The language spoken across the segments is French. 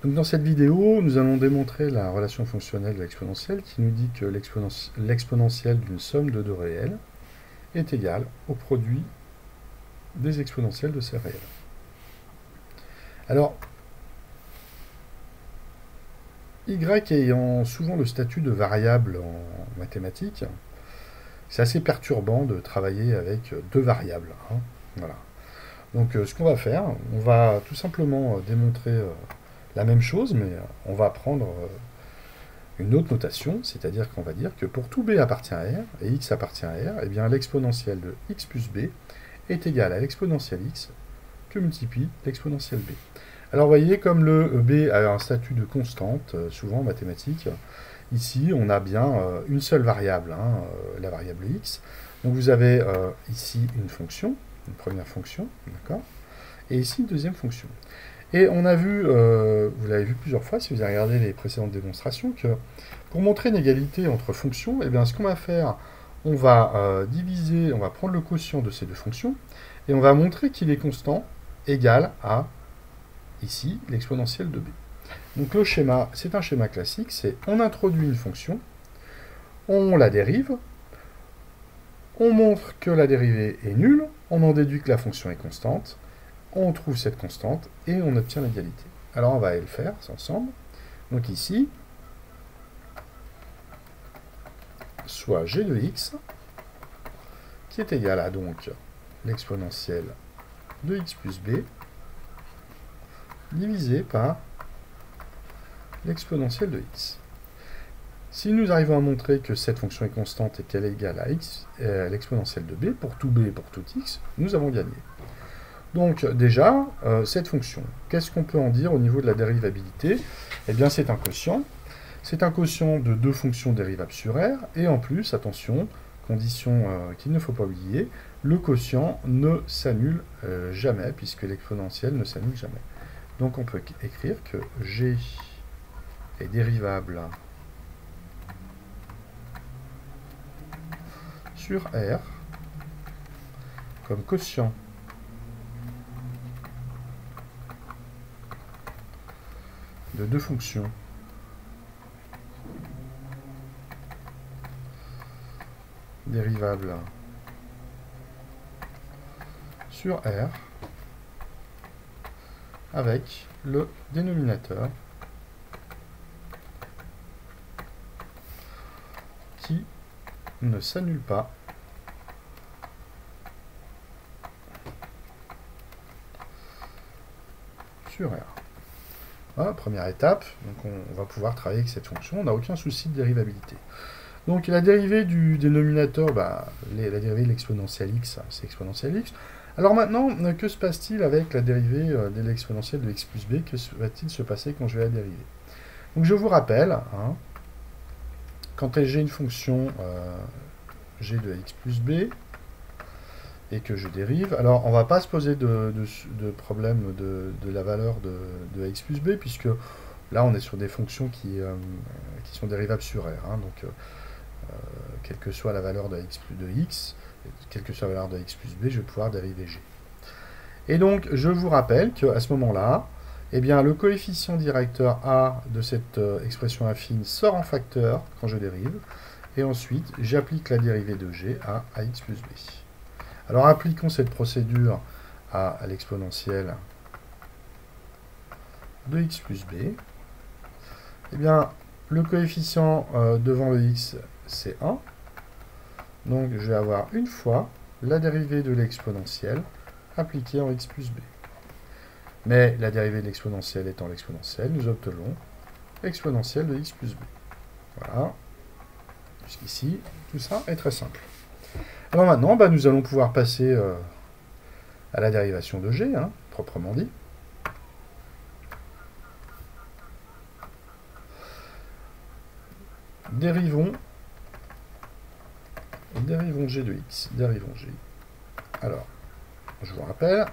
Donc dans cette vidéo, nous allons démontrer la relation fonctionnelle de l'exponentielle qui nous dit que l'exponentielle d'une somme de deux réels est égale au produit des exponentielles de ces réels. Alors, y ayant souvent le statut de variable en mathématiques, c'est assez perturbant de travailler avec deux variables. Voilà. Donc ce qu'on va faire, on va tout simplement démontrer la même chose, mais on va prendre une autre notation, c'est-à-dire qu'on va dire que pour tout b appartient à R et x appartient à R, eh bien l'exponentielle de x plus b est égale à l'exponentielle x que multiplie l'exponentielle b. Alors vous voyez, comme le b a un statut de constante, souvent en mathématiques, ici on a bien une seule variable, la variable x. Donc vous avez ici une fonction, une première fonction, d'accord, et ici une deuxième fonction. Et on a vu, vous l'avez vu plusieurs fois si vous avez regardé les précédentes démonstrations, que pour montrer une égalité entre fonctions, eh bien, ce qu'on va faire, on va diviser, on va prendre le quotient de ces deux fonctions, et on va montrer qu'il est constant égal à, ici, l'exponentielle de b. Donc le schéma, c'est un schéma classique, c'est on introduit une fonction, on la dérive, on montre que la dérivée est nulle, on en déduit que la fonction est constante, on trouve cette constante et on obtient l'égalité. Alors on va le faire ensemble. Donc ici, soit g de x, qui est égal à donc l'exponentielle de x plus b, divisé par l'exponentielle de x. Si nous arrivons à montrer que cette fonction est constante et qu'elle est égale à x, l'exponentielle de b, pour tout b et pour tout x, nous avons gagné. Donc déjà, cette fonction, qu'est-ce qu'on peut en dire au niveau de la dérivabilité? Eh bien c'est un quotient. C'est un quotient de deux fonctions dérivables sur R, et en plus, attention, condition qu'il ne faut pas oublier, le quotient ne s'annule jamais, puisque l'exponentielle ne s'annule jamais. Donc on peut écrire que G est dérivable sur R comme quotient de deux fonctions dérivables sur R avec le dénominateur qui ne s'annule pas sur R. Voilà, première étape, donc on va pouvoir travailler avec cette fonction, on n'a aucun souci de dérivabilité. Donc la dérivée du dénominateur, la dérivée de l'exponentielle x, c'est exponentielle x. Alors maintenant, que se passe-t-il avec la dérivée de l'exponentielle de x plus b? Que va-t-il se passer quand je vais la dériver? Donc je vous rappelle, quand j'ai une fonction g de x plus b, et que je dérive, alors on ne va pas se poser de problème de la valeur de x plus b, puisque là on est sur des fonctions qui sont dérivables sur R. Donc quelle que soit la valeur de x, quelle que soit la valeur de x plus b, je vais pouvoir dériver g. Et donc, je vous rappelle qu'à ce moment-là, eh bien, le coefficient directeur a de cette expression affine sort en facteur quand je dérive, et ensuite, j'applique la dérivée de g à x plus b. Alors, appliquons cette procédure à l'exponentielle de x plus b. Eh bien, le coefficient devant le x, c'est 1. Donc, je vais avoir une fois la dérivée de l'exponentielle appliquée en x plus b. Mais la dérivée de l'exponentielle étant l'exponentielle, nous obtenons l'exponentielle de x plus b. Voilà. Jusqu'ici, tout ça est très simple. Alors maintenant, nous allons pouvoir passer à la dérivation de g, proprement dit. Dérivons g de x, dérivons g. Alors, je vous rappelle,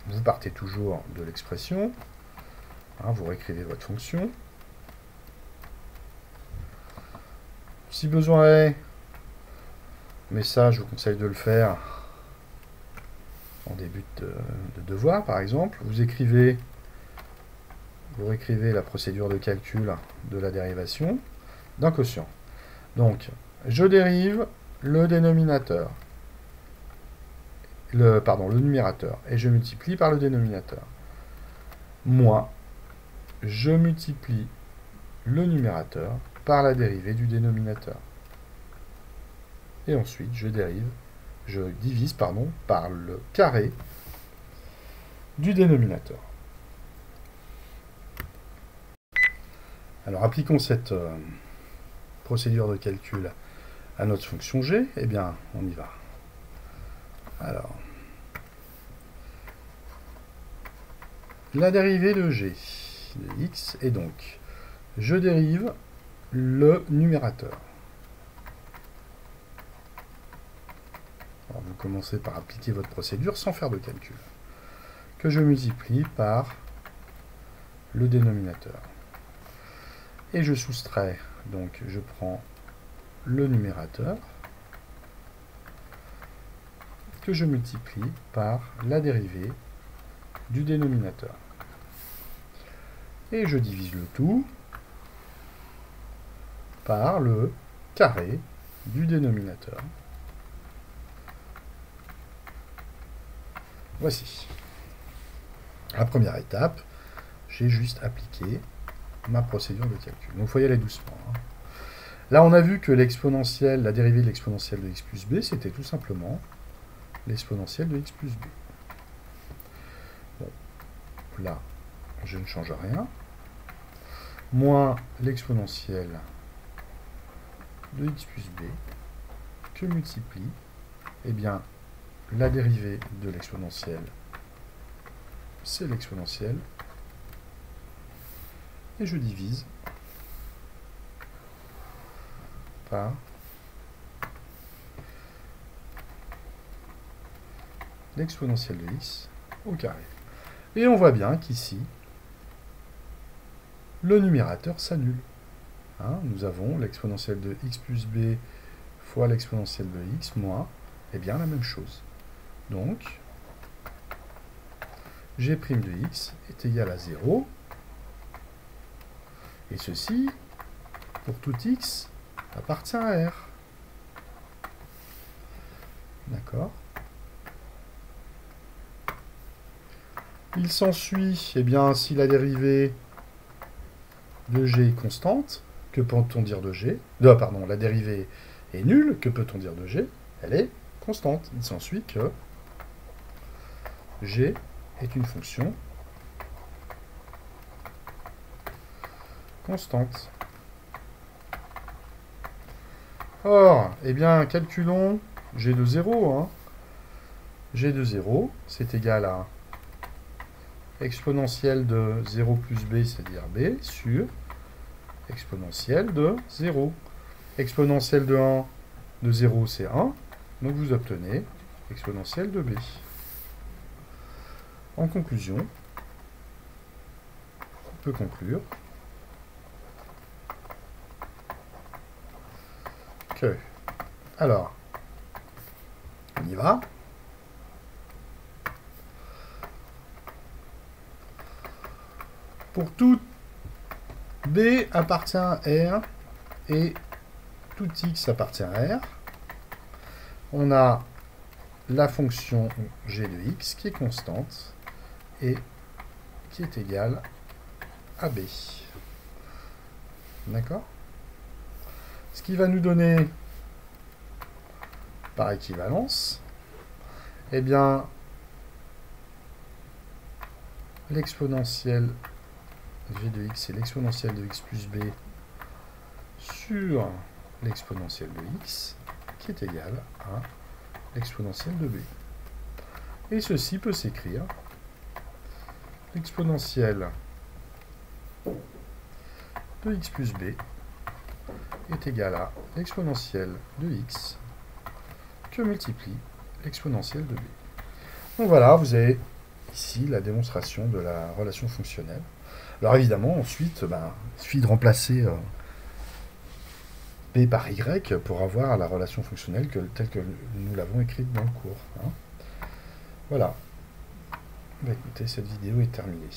vous partez toujours de l'expression, vous réécrivez votre fonction. Si besoin est, mais ça je vous conseille de le faire en début de devoir par exemple, vous écrivez vous réécrivez la procédure de calcul de la dérivation d'un quotient. Donc, je dérive le dénominateur, le numérateur, et je multiplie par le dénominateur. Moi, je multiplie le numérateur par la dérivée du dénominateur. Et ensuite, je divise par le carré du dénominateur. Alors, appliquons cette procédure de calcul à notre fonction g. Eh bien, on y va. Alors, la dérivée de g de x est donc, je dérive le numérateur. Alors, vous commencez par appliquer votre procédure sans faire de calcul, que je multiplie par le dénominateur. Et je soustrais, donc je prends le numérateur, que je multiplie par la dérivée du dénominateur. Et je divise le tout par le carré du dénominateur. Voici. La première étape, j'ai juste appliqué ma procédure de calcul. Donc il faut y aller doucement. Là, on a vu que l'exponentielle, la dérivée de l'exponentielle de x plus b, c'était tout simplement l'exponentielle de x plus b. Bon, là, je ne change rien. Moins l'exponentielle de x plus b, que multiplie, eh bien, la dérivée de l'exponentielle, c'est l'exponentielle, et je divise par l'exponentielle de x au carré. Et on voit bien qu'ici, le numérateur s'annule. Nous avons l'exponentielle de x plus b fois l'exponentielle de x moins, eh bien la même chose. Donc, g' de x est égal à 0. Et ceci, pour tout x, appartient à R. D'accord? Il s'ensuit, eh bien, si la dérivée de g est constante, que peut-on dire de g? La dérivée est nulle, que peut-on dire de g? Elle est constante. Il s'ensuit que g est une fonction constante. Or, eh bien, calculons g de 0. G de 0, c'est égal à exponentielle de 0 plus b, c'est-à-dire b, sur exponentielle de 0. Exponentielle de 1 de 0, c'est 1. Donc vous obtenez exponentielle de b. En conclusion, on peut conclure que... Alors, on y va. Pour tout b appartient à R et tout x appartient à R, on a la fonction g de x qui est constante et qui est égale à b. D'accord? Ce qui va nous donner, par équivalence, eh bien, l'exponentielle g de x, c'est l'exponentielle de x plus b sur l'exponentielle de x, qui est égale à l'exponentielle de b. Et ceci peut s'écrire l'exponentielle de x plus b est égale à l'exponentielle de x que multiplie l'exponentielle de b. Donc voilà, vous avez ici la démonstration de la relation fonctionnelle. Alors évidemment, ensuite, il suffit de remplacer b par y pour avoir la relation fonctionnelle telle que nous l'avons écrite dans le cours. Voilà. Écoutez, cette vidéo est terminée.